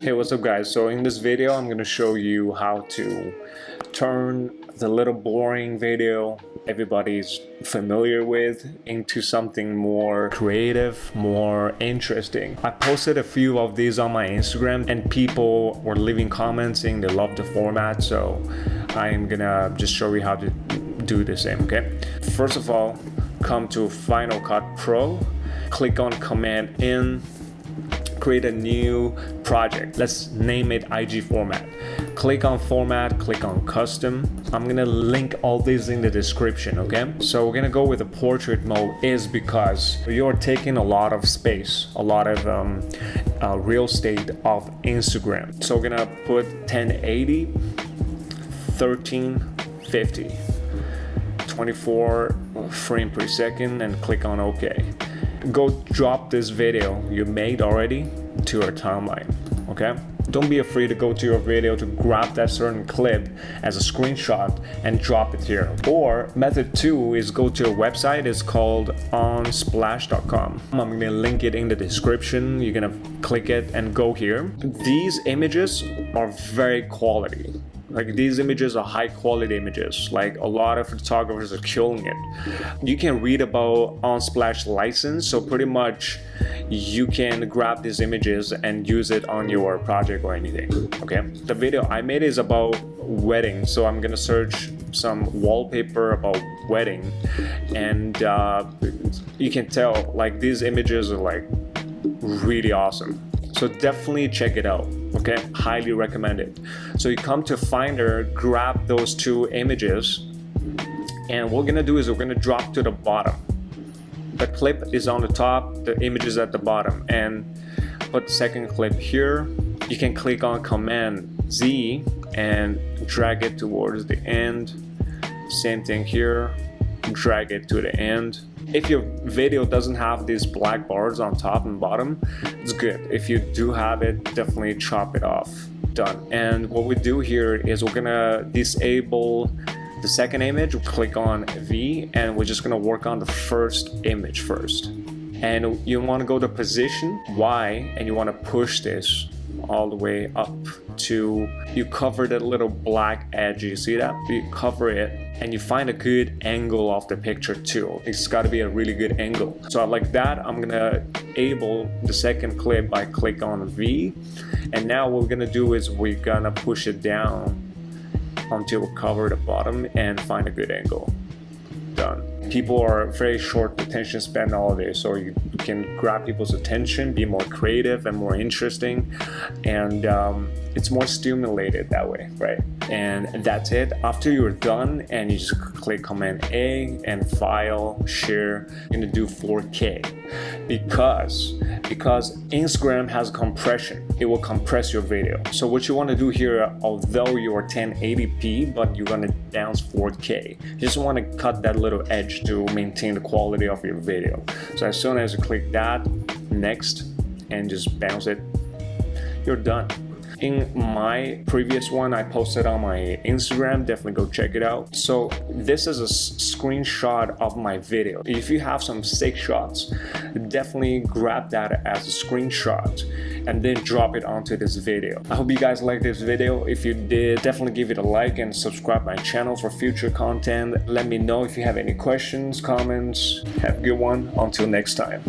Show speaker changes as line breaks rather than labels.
Hey, what's up guys? So in this video I'm gonna show you how to turn the little boring video everybody's familiar with into something more creative, more interesting. I posted a few of these on my Instagram and people were leaving comments saying they love the format, so I'm gonna just show you how to do the same, okay? First of all, come to Final Cut Pro, click on Command N, create a new project. Let's name it IG format. Click on format, click on custom. I'm gonna link all these in the description, okay? So we're gonna go with the portrait mode is because you're taking a lot of space, a lot of real estate of Instagram. So we're gonna put 1080, 1350, 24 frame per second and click on OK. Go drop this video you made already to your timeline, okay? Don't be afraid to go to your video to grab that certain clip as a screenshot and drop it here. Or method 2 is go to a website, it's called Unsplash.com. I'm gonna link it in the description. You're gonna click it and go here. These images are very quality. Like these images are high quality images. Like a lot of photographers are killing it. You can read about Unsplash license, so pretty much you can grab these images and use it on your project or anything, okay? The video I made is about wedding, so I'm gonna search some wallpaper about wedding, and you can tell like these images are like really awesome. So definitely check it out, okay? Highly recommend it. So you come to Finder, grab those two images, and what we're gonna do is we're gonna drop to the bottom. The clip is on the top, the image is at the bottom, and put the second clip here. You can click on Command Z and drag it towards the end. Same thing here, drag it to the end. If your video doesn't have these black bars on top and bottom, it's good. If you do have it, definitely chop it off. Done. And what we do here is we're gonna disable the second image, click on V, and we're just gonna work on the first image first. And you wanna go to position Y, and you wanna push this all the way up to, you cover that little black edge, you see that? You cover it and you find a good angle of the picture too. It's got to be a really good angle. So like that, I'm gonna enable the second clip by click on V, and now what we're gonna do is we're gonna push it down until we cover the bottom and find a good angle. Done. People are very short attention span nowadays, so you can grab people's attention, be more creative and more interesting, and it's more stimulated that way, right? And that's it. After you're done, and you just click Command A and File, Share, you're gonna do 4K because Instagram has compression. It will compress your video. So what you want to do here, although you're 1080p, but you're gonna bounce 4K, you just want to cut that little edge to maintain the quality of your video. So as soon as you click that, next, and just bounce it, you're done. In my previous one I posted on my Instagram, definitely go check it out. So this is a screenshot of my video. If you have some sick shots, definitely grab that as a screenshot and then drop it onto this video. I hope you guys liked this video. If you did, definitely give it a like and subscribe my channel for future content. Let me know if you have any questions, comments. Have a good one. Until next time.